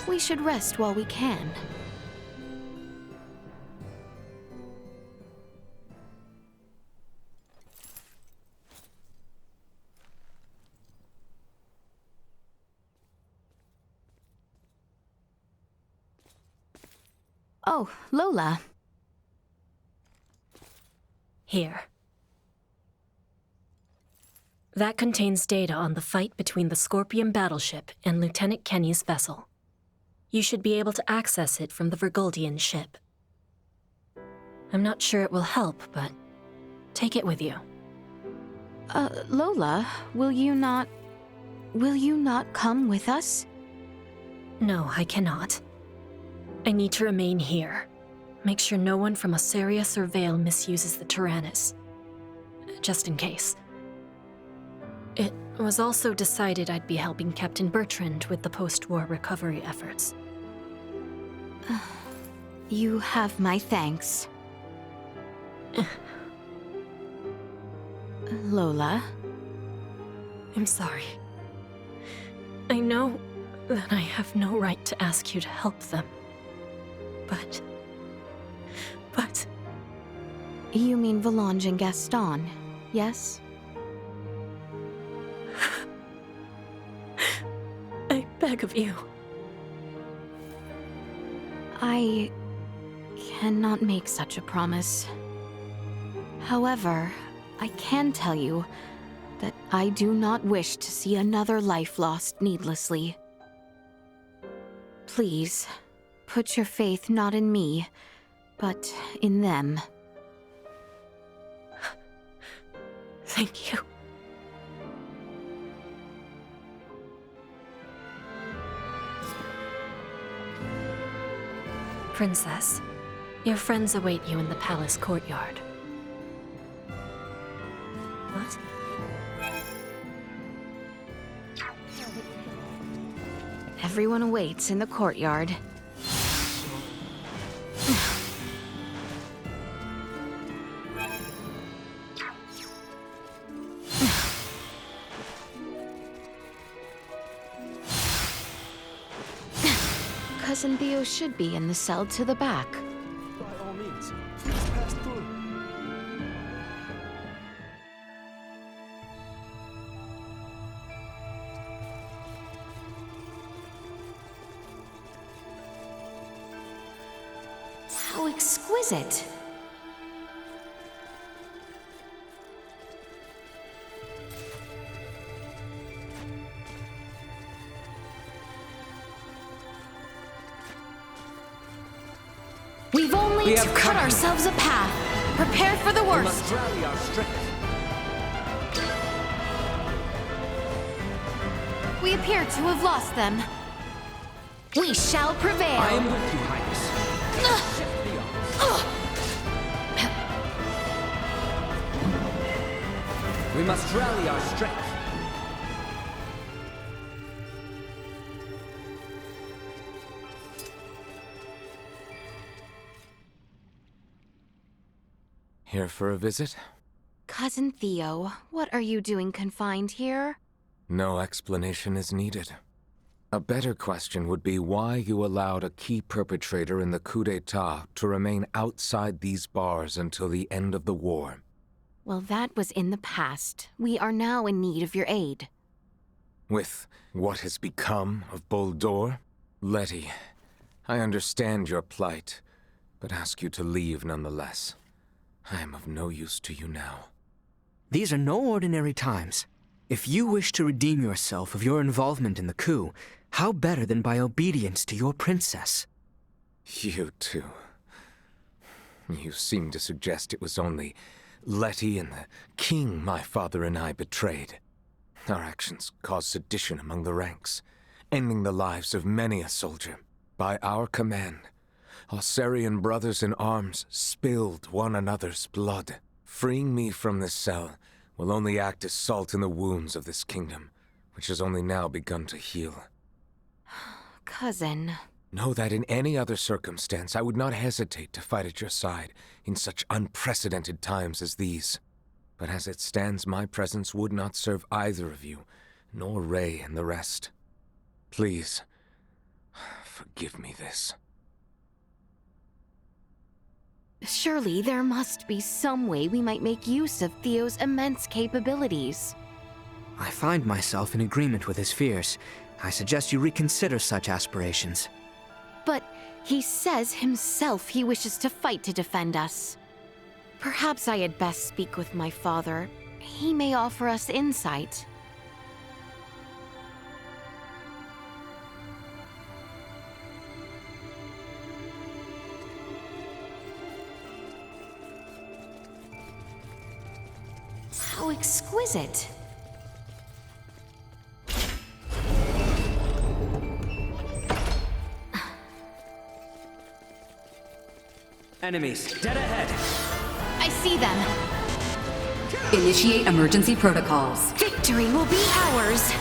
We should rest while we can. Oh, Lola. Here. That contains data on the fight between the Scorpion battleship and Lieutenant Kenny's vessel. You should be able to access it from the Vergoldian ship. I'm not sure it will help, but take it with you. Lola, will you not come with us? No, I cannot. I need to remain here. Make sure no one from Osirius or Vale misuses the Tyrannus. Just in case. It was also decided I'd be helping Captain Bertrand with the post-war recovery efforts. You have my thanks. Lola? I'm sorry. I know that I have no right to ask you to help them. But... You mean Volange and Gaston, yes? I beg of you. I cannot make such a promise. However, I can tell you that I do not wish to see another life lost needlessly. Please, put your faith not in me, but in them. Thank you. Princess, your friends await you in the palace courtyard. What? Everyone awaits in the courtyard. Cousin Theo should be in the cell to the back. By all means, please pass through. How exquisite! We've only to cut ourselves a path. Prepare for the We worst. must rally our strength. We appear to have lost them. We shall prevail. I am with you, Highness. Shift the odds. We must rally our strength. Here for a visit? Cousin Theo, what are you doing confined here? No explanation is needed. A better question would be why you allowed a key perpetrator in the coup d'etat to remain outside these bars until the end of the war. Well, that was in the past. We are now in need of your aid. With what has become of Boldor? Letty, I understand your plight, but ask you to leave nonetheless. I am of no use to you now. These are no ordinary times. If you wish to redeem yourself of your involvement in the coup, how better than by obedience to your princess? You too. You seem to suggest it was only Letty and the king my father and I betrayed. Our actions caused sedition among the ranks, ending the lives of many a soldier. By our command, Osirian brothers in arms spilled one another's blood. Freeing me from this cell will only act as salt in the wounds of this kingdom, which has only now begun to heal. Cousin. Know that in any other circumstance I would not hesitate to fight at your side in such unprecedented times as these. But as it stands, my presence would not serve either of you, nor Ray and the rest. Please, forgive me this. Surely there must be some way we might make use of Theo's immense capabilities. I find myself in agreement with his fears. I suggest you reconsider such aspirations. But he says himself he wishes to fight to defend us. Perhaps I had best speak with my father. He may offer us insight. How exquisite! Enemies, dead ahead! I see them! Initiate emergency protocols. Victory will be ours!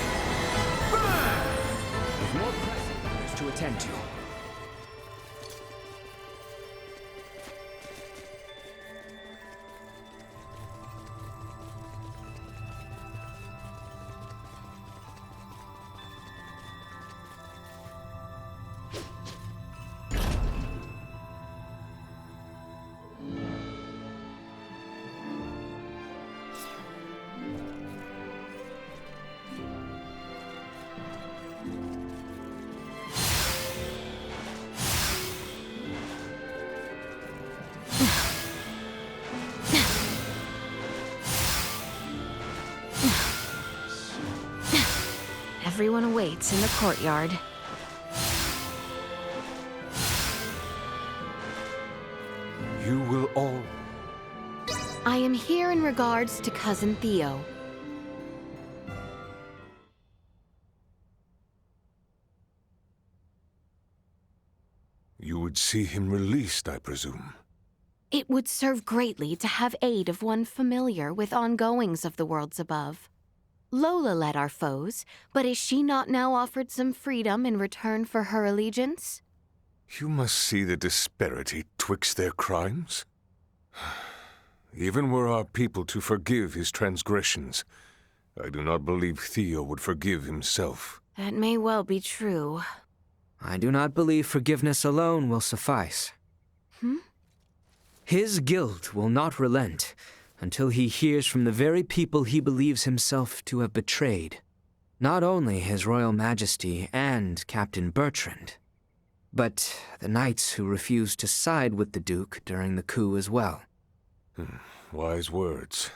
With more pressing matters to attend to. Everyone awaits in the courtyard. You will all... I am here in regards to Cousin Theo. You would see him released, I presume. It would serve greatly to have aid of one familiar with ongoings of the worlds above. Lola led our foes, but is she not now offered some freedom in return for her allegiance? You must see the disparity twixt their crimes. Even were our people to forgive his transgressions, I do not believe Theo would forgive himself. That may well be true. I do not believe forgiveness alone will suffice. His guilt will not relent until he hears from the very people he believes himself to have betrayed. Not only His Royal Majesty and Captain Bertrand, but the knights who refused to side with the Duke during the coup as well. Wise words.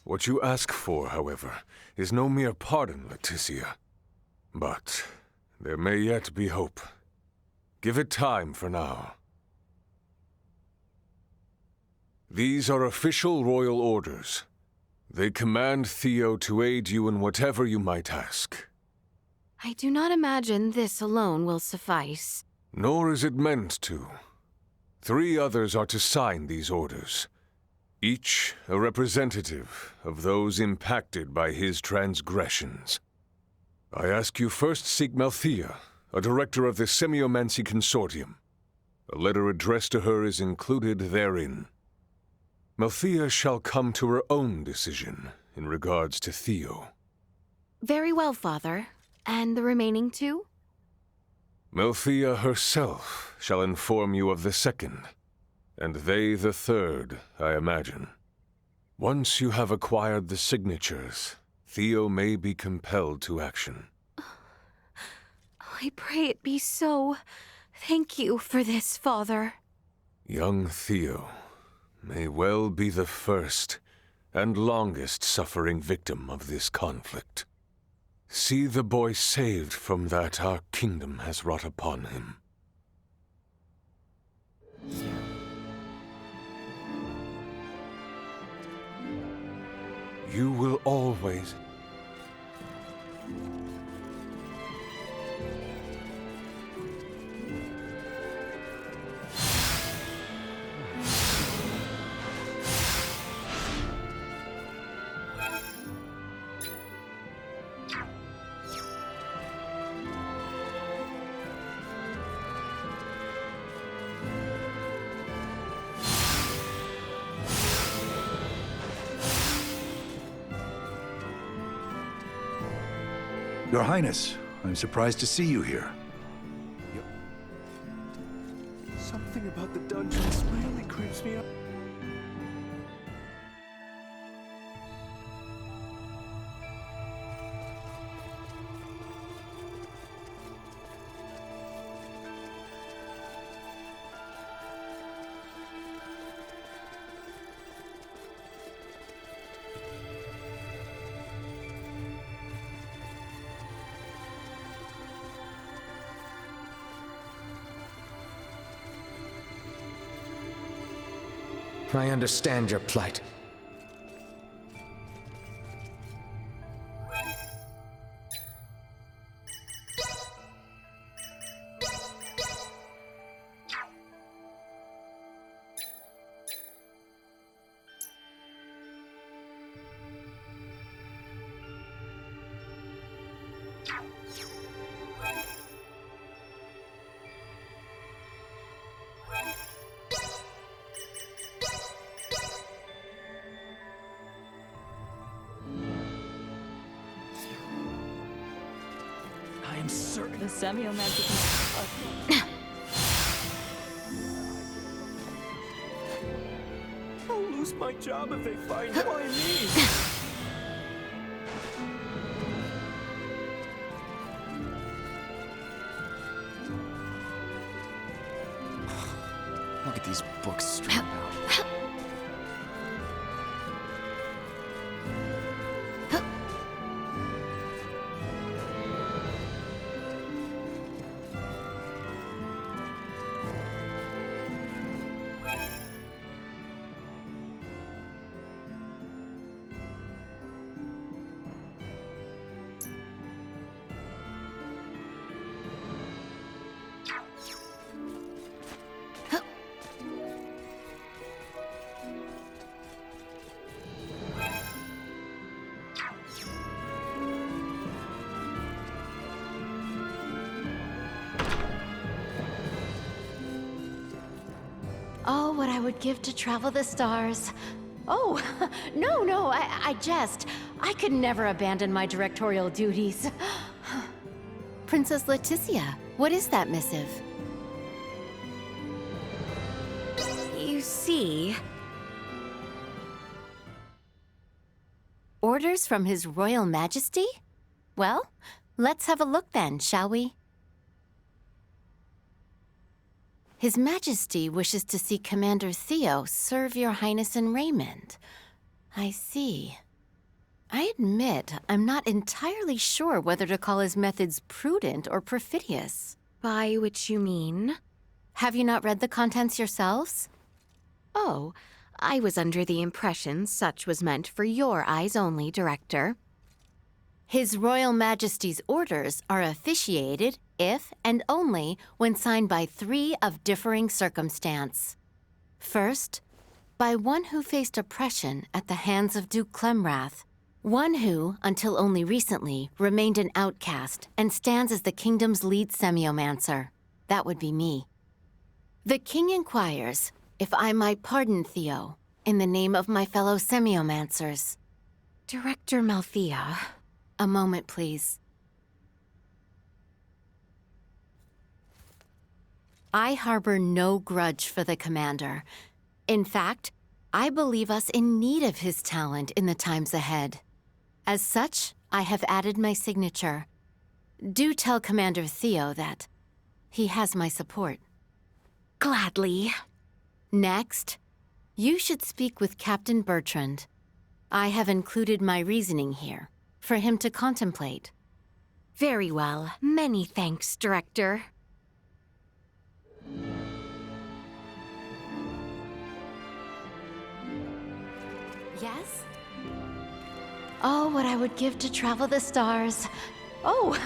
What you ask for, however, is no mere pardon, Leticia. But there may yet be hope. Give it time for now. These are official royal orders. They command Theo to aid you in whatever you might ask. I do not imagine this alone will suffice. Nor is it meant to. 3 others are to sign these orders, each a representative of those impacted by his transgressions. I ask you first seek Melthea, a director of the Semiomancy Consortium. A letter addressed to her is included therein. Melthea shall come to her own decision in regards to Theo. Very well, Father. And the remaining 2? Melthea herself shall inform you of the second, and they the third, I imagine. Once you have acquired the signatures, Theo may be compelled to action. I pray it be so. Thank you for this, Father. Young Theo may well be the first and longest suffering victim of this conflict. See the boy saved from that our kingdom has wrought upon him. You will always... Your Highness, I'm surprised to see you here. Something about the dungeons really creeps me out. I understand your plight. I am certain. The semiomantic. I'll lose my job if they find out I mean. Look at these books strewn about. Oh, what I would give to travel the stars. Oh, no, I jest. I could never abandon my directorial duties. Princess Leticia, what is that missive? You see, Orders from His Royal Majesty? Well, let's have a look then, shall we? His Majesty wishes to see Commander Theo serve Your Highness in Raymond. I see. I admit, I'm not entirely sure whether to call his methods prudent or perfidious. by which you mean? Have you not read the contents yourselves? Oh, I was under the impression such was meant for your eyes only, Director. His Royal Majesty's orders are officiated if and only when signed by 3 of differing circumstance. First, by one who faced oppression at the hands of Duke Clemrath, one who, until only recently, remained an outcast and stands as the kingdom's lead semiomancer. That would be me. The king inquires if I might pardon Theo in the name of my fellow semiomancers. Director Malthea. A moment, please. I harbor no grudge for the commander. In fact, I believe us in need of his talent in the times ahead. As such, I have added my signature. Do tell Commander Theo that he has my support. Gladly. Next, you should speak with Captain Bertrand. I have included my reasoning here for him to contemplate. Very well. Many thanks, Director. Yes? Oh, what I would give to travel the stars. Oh!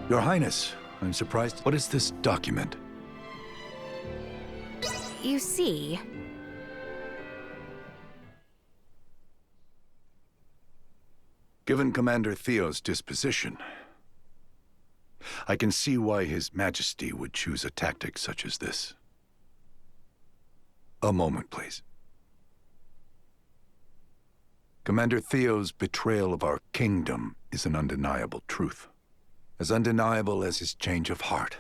Your Highness, I'm surprised. What is this document? You see, Given Commander Theo's disposition, I can see why His Majesty would choose a tactic such as this. A moment, please. Commander Theo's betrayal of our kingdom is an undeniable truth. As undeniable as his change of heart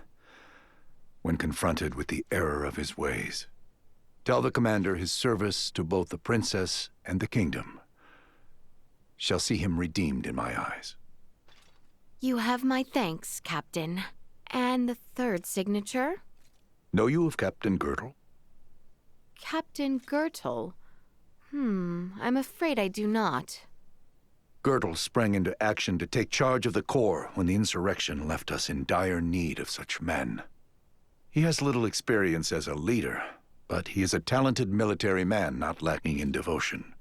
when confronted with the error of his ways. Tell the commander his service to both the princess and the kingdom shall see him redeemed in my eyes. you have my thanks, Captain. And the third signature? Know you of Captain Girdle? Captain Gertle. I'm afraid I do not. Girdle sprang into action to take charge of the corps when the insurrection left us in dire need of such men. He has little experience as a leader, but he is a talented military man not lacking in devotion.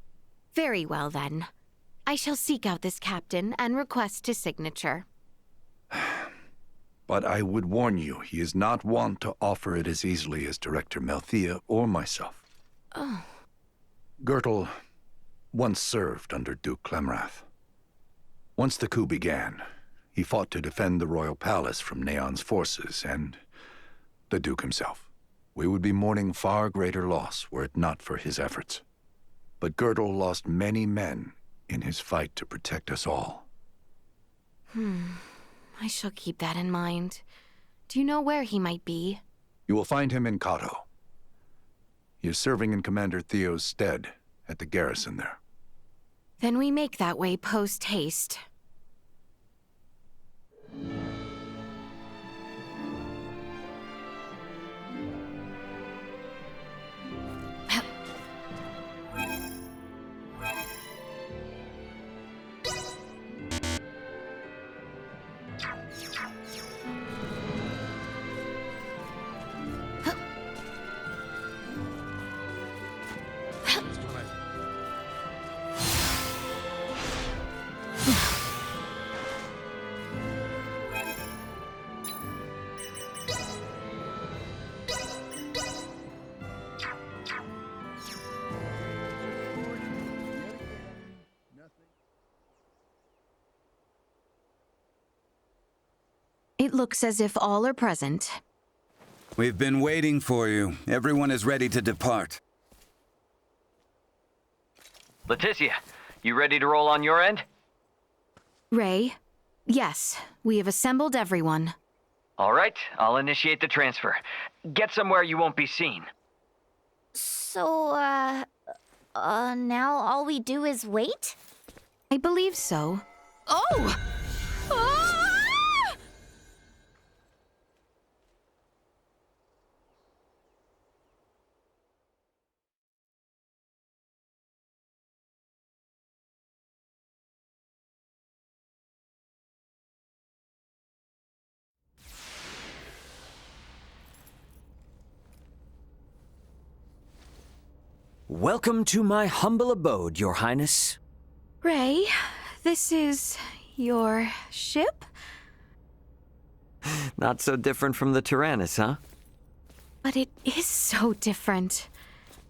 Very well, then. I shall seek out this captain and request his signature. But I would warn you, he is not wont to offer it as easily as Director Melthea or myself. Oh. Girdle once served under Duke Clemrath. Once the coup began, he fought to defend the royal palace from Neon's forces and the Duke himself. We would be mourning far greater loss were it not for his efforts. But Girdle lost many men in his fight to protect us all. I shall keep that in mind. Do you know where he might be? You will find him in Kato. He is serving in Commander Theo's stead at the garrison there. Then we make that way post-haste. It looks as if all are present. We've been waiting for you. Everyone is ready to depart. Leticia, you ready to roll on your end? Ray? Yes, we have assembled everyone. All right, I'll initiate the transfer. Get somewhere you won't be seen. So, now all we do is wait? I believe so. Oh! Ah! Welcome to my humble abode, Your Highness. Ray, this is your ship? Not so different from the Tyrannus, huh? But it is so different.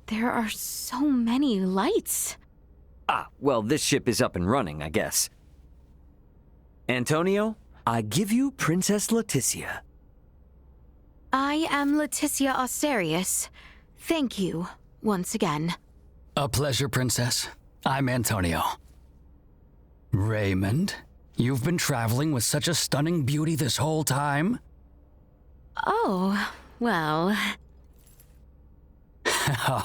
There are so many lights. Ah, well, this ship is up and running, I guess. Antonio, I give you Princess Leticia. I am Leticia Austerius. Thank you, once again. A pleasure, Princess. I'm Antonio. Raymond, you've been traveling with such a stunning beauty this whole time? Oh, well...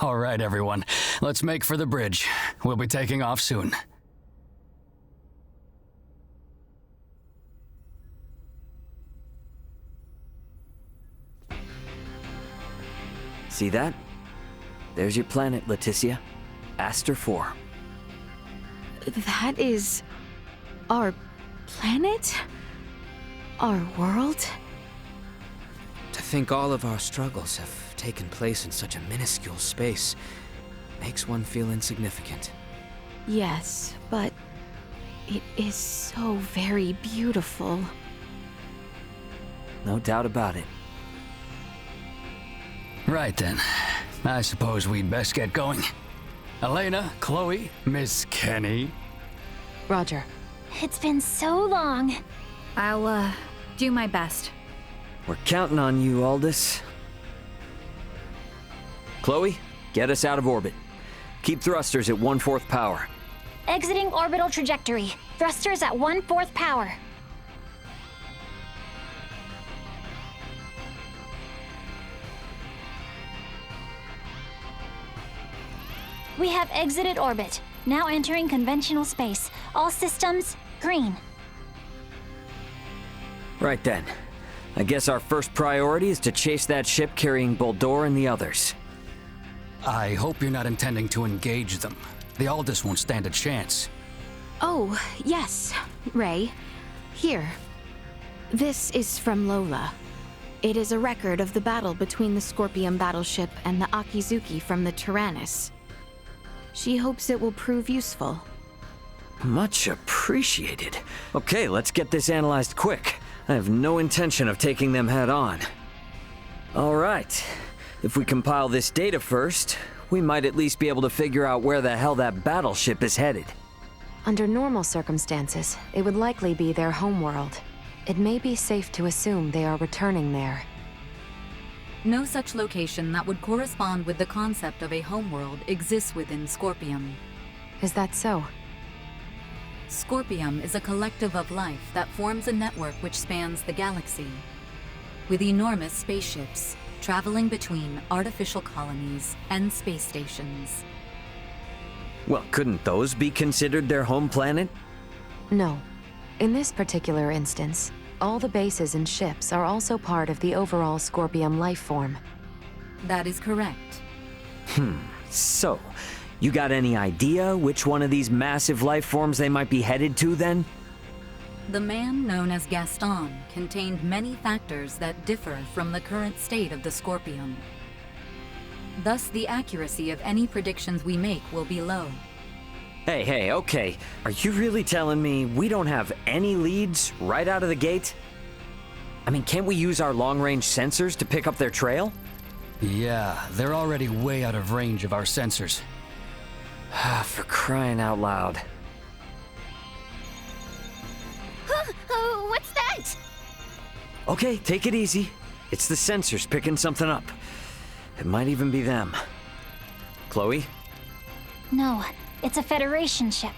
All right, everyone. Let's make for the bridge. We'll be taking off soon. See that? There's your planet, Leticia. Aster 4. That is... our planet? Our world? To think all of our struggles have taken place in such a minuscule space makes one feel insignificant. Yes, but it is so very beautiful. no doubt about it. Right then. I suppose we'd best get going. Elena, Chloe, Miss Kenny. Roger. It's been so long. I'll, do my best. We're counting on you, Aldous. Chloe, get us out of orbit. Keep thrusters at 1/4 power. Exiting orbital trajectory. Thrusters at 1/4 power. We have exited orbit. Now entering conventional space. All systems green. Right then. I guess our first priority is to chase that ship carrying Boldor and the others. I hope you're not intending to engage them. The Aldous won't stand a chance. Oh, yes, Ray. Here. This is from Lola. It is a record of the battle between the Scorpion battleship and the Akizuki from the Tyrannus. She hopes it will prove useful. Much appreciated. Okay, let's get this analyzed quick. I have no intention of taking them head on. All right. If we compile this data first, we might at least be able to figure out where the hell that battleship is headed. Under normal circumstances, it would likely be their homeworld. It may be safe to assume they are returning there. No such location that would correspond with the concept of a homeworld exists within Scorpium. Is that so? Scorpium is a collective of life that forms a network which spans the galaxy, with enormous spaceships traveling between artificial colonies and space stations. Well, couldn't those be considered their home planet? No. In this particular instance, all the bases and ships are also part of the overall Scorpium life form. That is correct. So, you got any idea which one of these massive life forms they might be headed to then? The man known as Gaston contained many factors that differ from the current state of the Scorpium. Thus, the accuracy of any predictions we make will be low. Hey, okay. Are you really telling me we don't have any leads right out of the gate? I mean, can't we use our long-range sensors to pick up their trail? Yeah, they're already way out of range of our sensors. For crying out loud. What's that? Okay, take it easy. It's the sensors picking something up. It might even be them. Chloe? No, it's a Federation ship.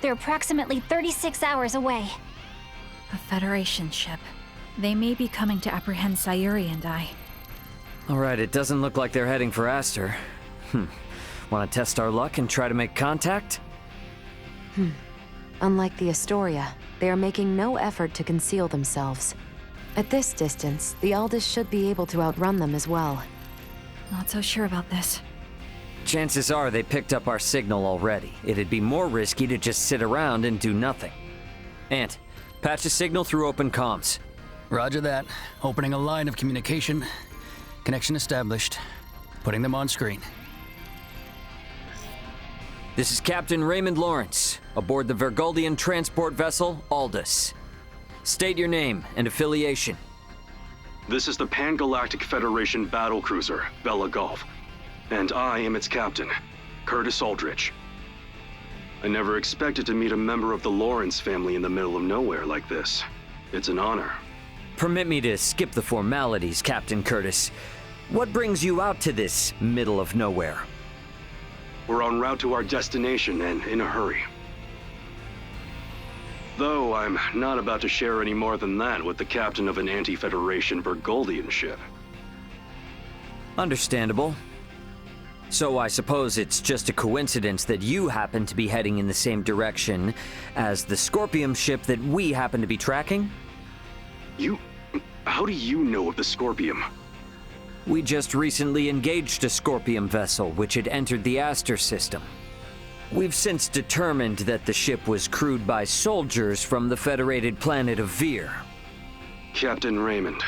They're approximately 36 hours away. A Federation ship. They may be coming to apprehend Sayuri and I. Alright, it doesn't look like they're heading for Aster. Want to test our luck and try to make contact? Unlike the Astoria, they are making no effort to conceal themselves. At this distance, the Aldous should be able to outrun them as well. Not so sure about this. Chances are they picked up our signal already. It'd be more risky to just sit around and do nothing. Ant, patch a signal through open comms. Roger that. Opening a line of communication. Connection established. Putting them on screen. This is Captain Raymond Lawrence, aboard the Vergoldian transport vessel Aldous. State your name and affiliation. This is the Pan-Galactic Federation battlecruiser, Bella Gulf, and I am its captain, Curtis Aldrich. I never expected to meet a member of the Lawrence family in the middle of nowhere like this. It's an honor. Permit me to skip the formalities, Captain Curtis. What brings you out to this middle of nowhere? We're en route to our destination and in a hurry. Though I'm not about to share any more than that with the captain of an anti-Federation Vergoldian ship. Understandable. So I suppose it's just a coincidence that you happen to be heading in the same direction as the Scorpium ship that we happen to be tracking? How do you know of the Scorpium? We just recently engaged a Scorpium vessel which had entered the Aster system. We've since determined that the ship was crewed by soldiers from the federated planet of Vir. Captain Raymond,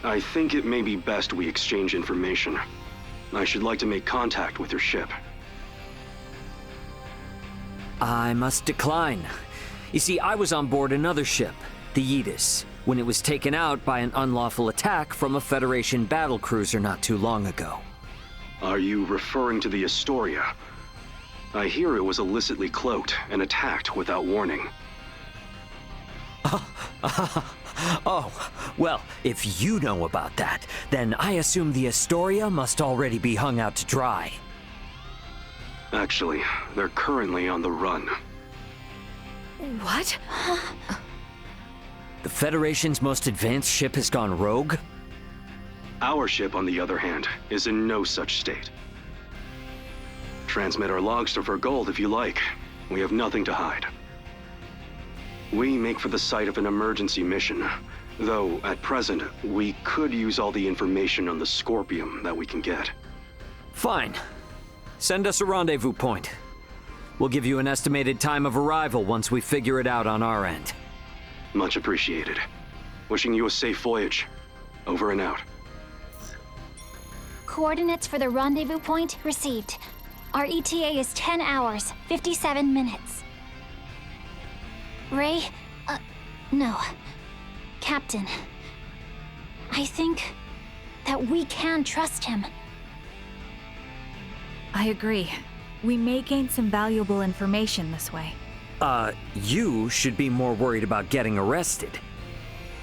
I think it may be best we exchange information. I should like to make contact with your ship. I must decline. You see, I was on board another ship, the Yetis. when it was taken out by an unlawful attack from a Federation battlecruiser not too long ago. Are you referring to the Astoria? I hear it was illicitly cloaked and attacked without warning. Oh, well, if you know about that, then I assume the Astoria must already be hung out to dry. Actually, they're currently on the run. What? The Federation's most advanced ship has gone rogue? Our ship, on the other hand, is in no such state. Transmit our logs to Vergold if you like. We have nothing to hide. We make for the site of an emergency mission, though at present, we could use all the information on the Scorpium that we can get. Fine. Send us a rendezvous point. We'll give you an estimated time of arrival once we figure it out on our end. Much appreciated. Wishing you a safe voyage. Over and out. Coordinates for the rendezvous point received. Our ETA is 10 hours, 57 minutes. Ray? No. Captain. I think that we can trust him. I agree. We may gain some valuable information this way. You should be more worried about getting arrested.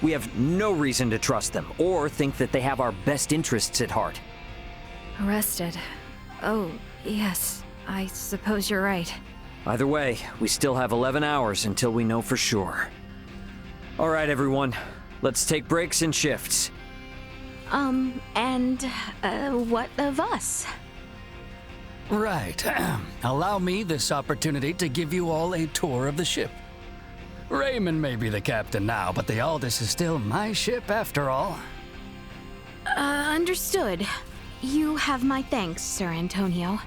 We have no reason to trust them, or think that they have our best interests at heart. Arrested? Oh, yes. I suppose you're right. Either way, we still have 11 hours until we know for sure. All right, everyone. Let's take breaks and shifts. What of us? Right. Allow me this opportunity to give you all a tour of the ship. Raymond may be the captain now, but the Aldous is still my ship after all. Understood. You have my thanks, Sir Antonio.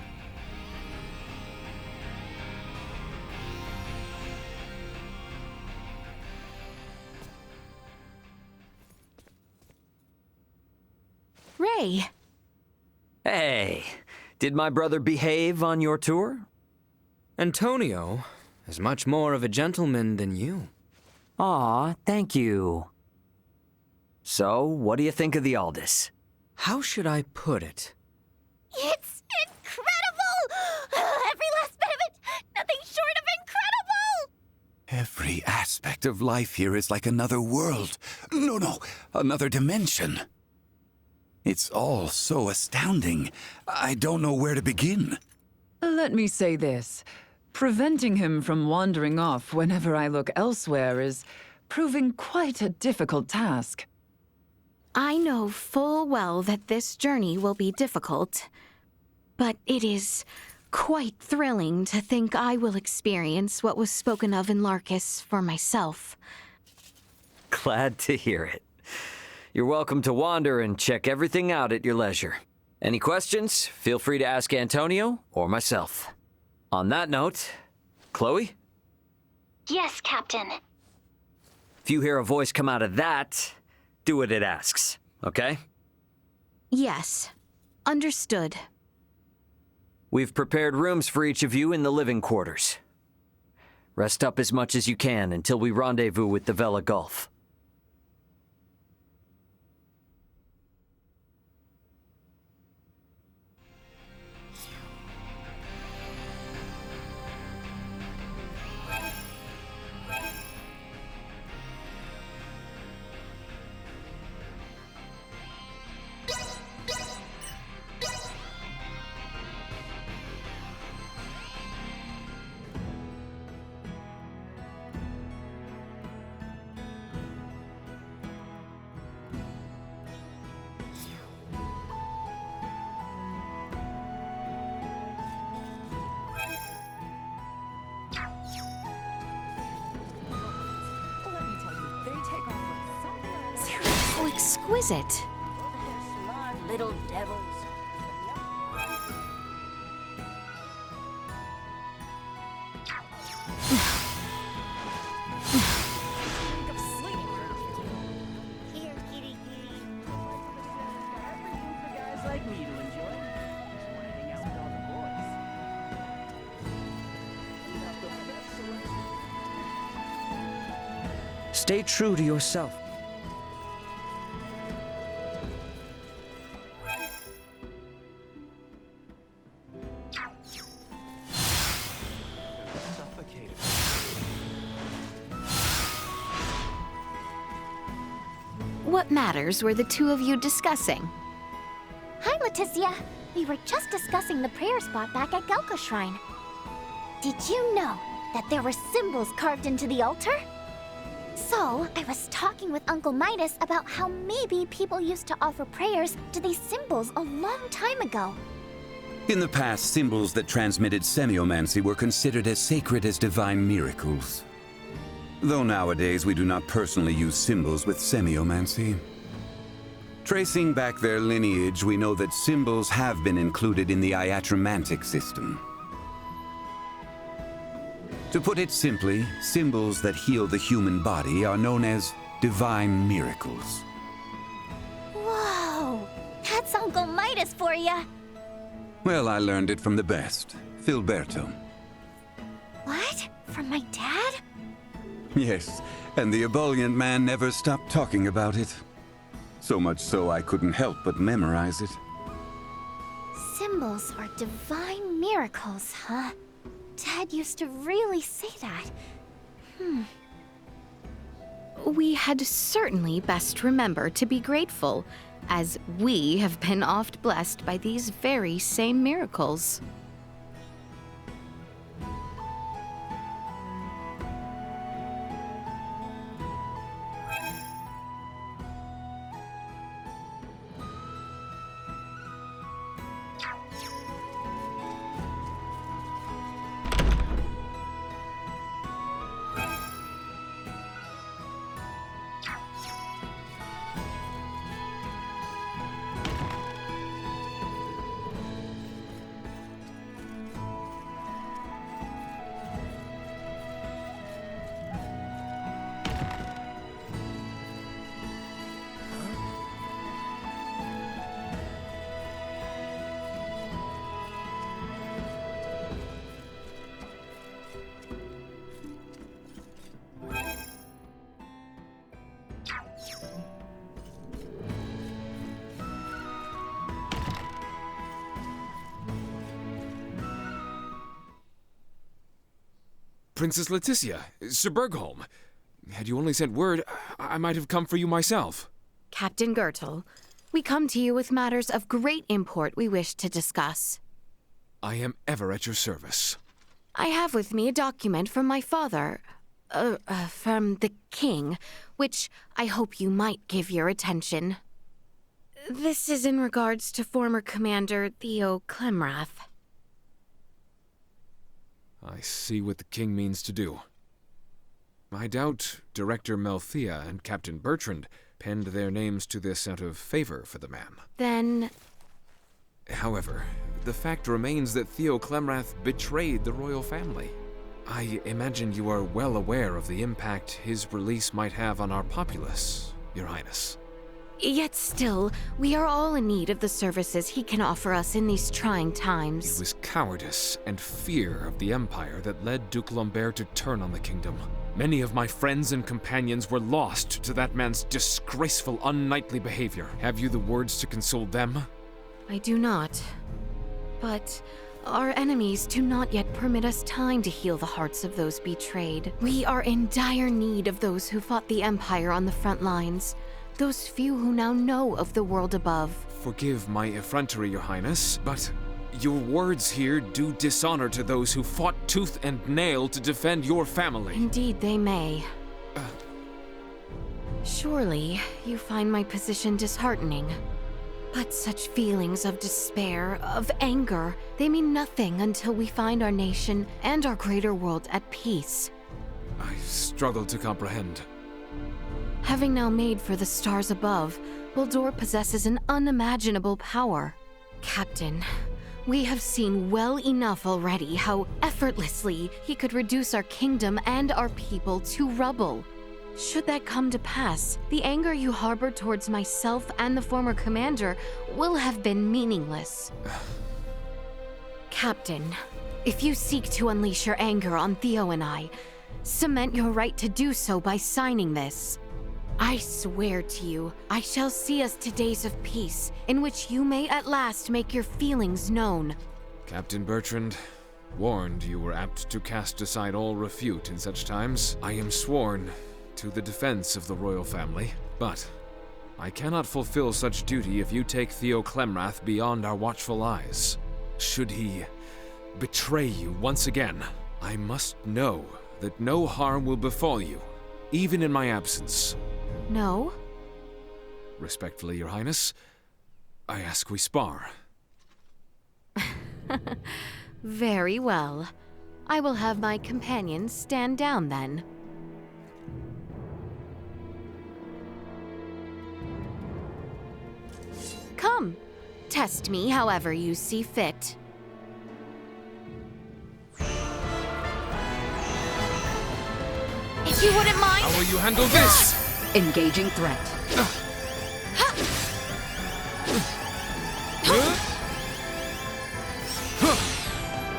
Ray. Hey, did my brother behave on your tour? Antonio is much more of a gentleman than you. Aw, thank you. So, what do you think of the Aldous? How should I put it? It's incredible! Every last bit of it! Nothing short of incredible! Every aspect of life here is like another world. No, another dimension. It's all so astounding. I don't know where to begin. Let me say this. Preventing him from wandering off whenever I look elsewhere is proving quite a difficult task. I know full well that this journey will be difficult, but it is quite thrilling to think I will experience what was spoken of in Larkus for myself. Glad to hear it. You're welcome to wander and check everything out at your leisure. Any questions, feel free to ask Antonio or myself. On that note, Chloe? Yes, Captain. If you hear a voice come out of that, do what it asks, okay? Yes, understood. We've prepared rooms for each of you in the living quarters. Rest up as much as you can until we rendezvous with the Vela Gulf. So exquisite. Little devils. Stay true to yourself. What matters were the two of you discussing? Hi, Leticia. We were just discussing the prayer spot back at Gelka Shrine. Did you know that there were symbols carved into the altar? So, I was talking with Uncle Midas about how maybe people used to offer prayers to these symbols a long time ago. In the past, symbols that transmitted semiomancy were considered as sacred as divine miracles. Though nowadays we do not personally use symbols with semiomancy. Tracing back their lineage, we know that symbols have been included in the iatromantic system. To put it simply, symbols that heal the human body are known as divine miracles. Whoa! That's Uncle Midas for ya! Well, I learned it from the best, Filberto. What? From my dad? Yes, and the ebullient man never stopped talking about it. So much so I couldn't help but memorize it. Symbols are divine miracles, huh? Dad used to really say that. We had certainly best remember to be grateful, as we have been oft blessed by these very same miracles. Princess Leticia, Sir Bergholm. Had you only sent word, I might have come for you myself. Captain Gertel, we come to you with matters of great import we wish to discuss. I am ever at your service. I have with me a document from my father, from the king, which I hope you might give your attention. This is in regards to former Commander Theo Clemrath. I see what the king means to do. I doubt Director Melthea and Captain Bertrand penned their names to this out of favor for the man. Then... However, the fact remains that Theo Clemrath betrayed the royal family. I imagine you are well aware of the impact his release might have on our populace, Your Highness. Yet still, we are all in need of the services he can offer us in these trying times. It was cowardice and fear of the Empire that led Duke Lambert to turn on the kingdom. Many of my friends and companions were lost to that man's disgraceful, unknightly behavior. Have you the words to console them? I do not. But our enemies do not yet permit us time to heal the hearts of those betrayed. We are in dire need of those who fought the Empire on the front lines. Those few who now know of the world above. Forgive my effrontery, Your Highness, but your words here do dishonor to those who fought tooth and nail to defend your family. Indeed they may. Surely you find my position disheartening. But such feelings of despair, of anger, they mean nothing until we find our nation and our greater world at peace. I struggle to comprehend. Having now made for the stars above, Baldur possesses an unimaginable power. Captain, we have seen well enough already how effortlessly he could reduce our kingdom and our people to rubble. Should that come to pass, the anger you harbor towards myself and the former commander will have been meaningless. Captain, if you seek to unleash your anger on Theo and I, cement your right to do so by signing this. I swear to you, I shall see us to days of peace, in which you may at last make your feelings known. Captain Bertrand, warned you were apt to cast aside all refute in such times. I am sworn to the defense of the royal family, but I cannot fulfill such duty if you take Theo Clemrath beyond our watchful eyes. Should he betray you once again, I must know that no harm will befall you, even in my absence. No? Respectfully, Your Highness, I ask we spar. Very well. I will have my companions stand down then. Come, test me however you see fit. If you wouldn't mind... How will you handle this? Engaging threat.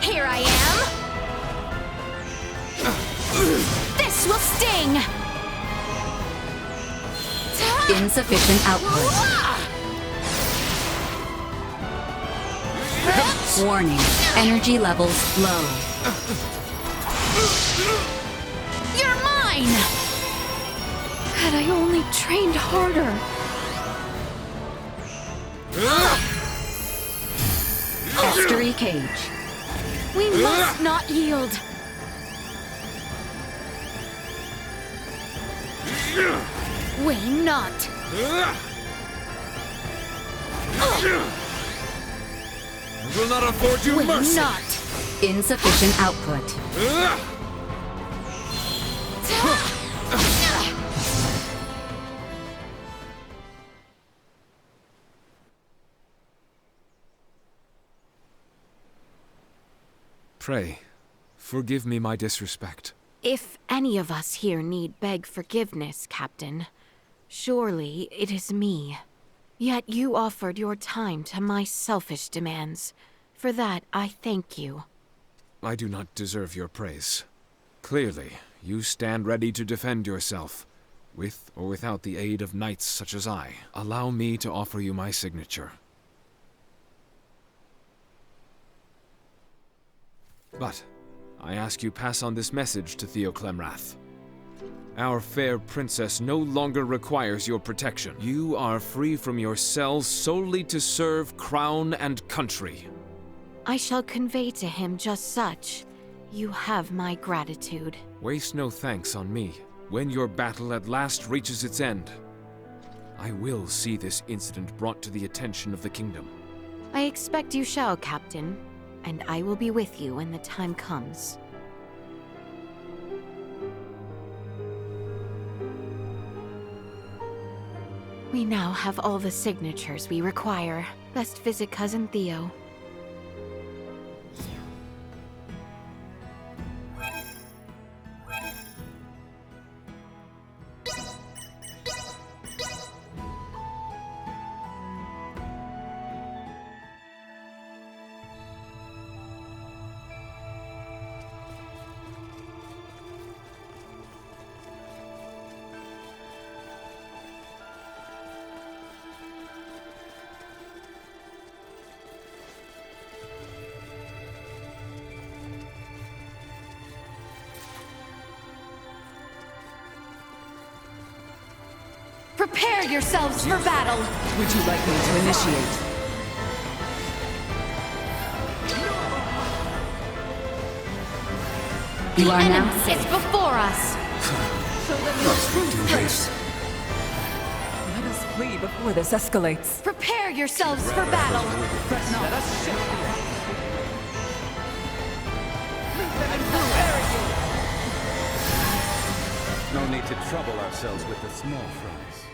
Here I am! This will sting! Insufficient output. Warning, energy levels low. You're mine! Had I only trained harder. Mystery cage. We must not yield. We not. I will not afford you mercy. Not. Insufficient output. Pray, forgive me my disrespect. If any of us here need beg forgiveness, Captain, surely it is me. Yet you offered your time to my selfish demands. For that, I thank you. I do not deserve your praise. Clearly, you stand ready to defend yourself, with or without the aid of knights such as I. Allow me to offer you my signature. But I ask you pass on this message to Theo Clemrath. Our fair princess no longer requires your protection. You are free from your cells solely to serve crown and country. I shall convey to him just such. You have my gratitude. Waste no thanks on me. When your battle at last reaches its end, I will see this incident brought to the attention of the kingdom. I expect you shall, Captain, and I will be with you when the time comes. We now have all the signatures we require. Best visit Cousin Theo. Prepare yourselves for battle! Would you like me to initiate? You are now It's safe. before us! Show them your true strength. Let us flee before this escalates. Prepare yourselves for battle! Fret not. Let us shift here. No need to trouble ourselves with the small fries.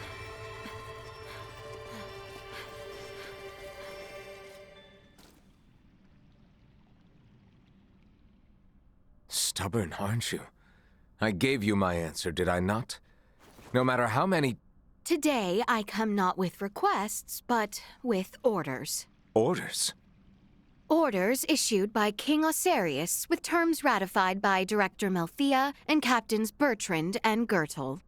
Stubborn, aren't you? I gave you my answer, did I not? No matter how many... Today, I come not with requests, but with orders. Orders? Orders issued by King Osarius with terms ratified by Director Melthea and Captains Bertrand and Gertel.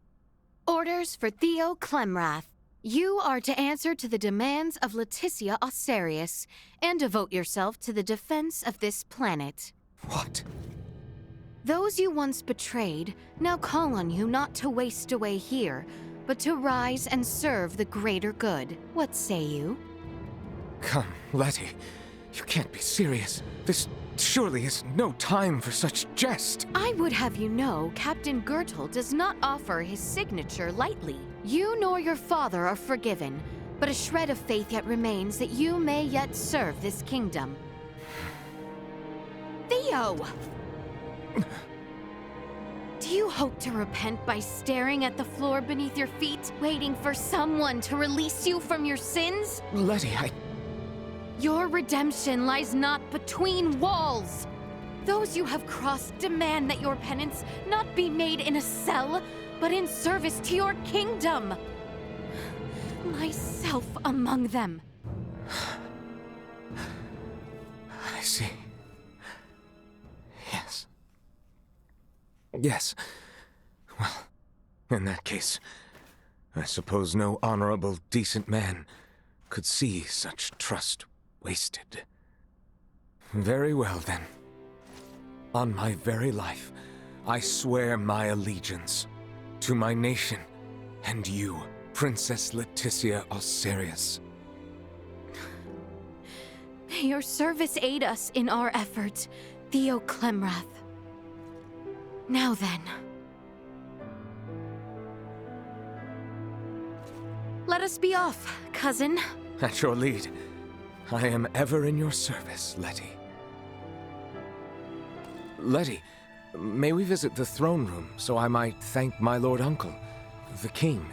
Orders for Theo Clemrath. You are to answer to the demands of Leticia Osarius and devote yourself to the defense of this planet. What? Those you once betrayed now call on you not to waste away here, but to rise and serve the greater good. What say you? Come, Letty. You can't be serious. This surely is no time for such jest. I would have you know, Captain Gertl does not offer his signature lightly. You nor your father are forgiven, but a shred of faith yet remains that you may yet serve this kingdom. Theo! Do you hope to repent by staring at the floor beneath your feet, waiting for someone to release you from your sins? Letty, Your redemption lies not between walls. Those you have crossed demand that your penance not be made in a cell, but in service to your kingdom. Myself among them. I see. Yes. Yes. Well, in that case, I suppose no honorable, decent man could see such trust wasted. Very well, then. On my very life, I swear my allegiance to my nation and you, Princess Leticia Osirius. May your service aid us in our effort, Theo Clemrath. Now then. Let us be off, cousin. At your lead. I am ever in your service, Letty. Letty, may we visit the throne room so I might thank my lord uncle, the king?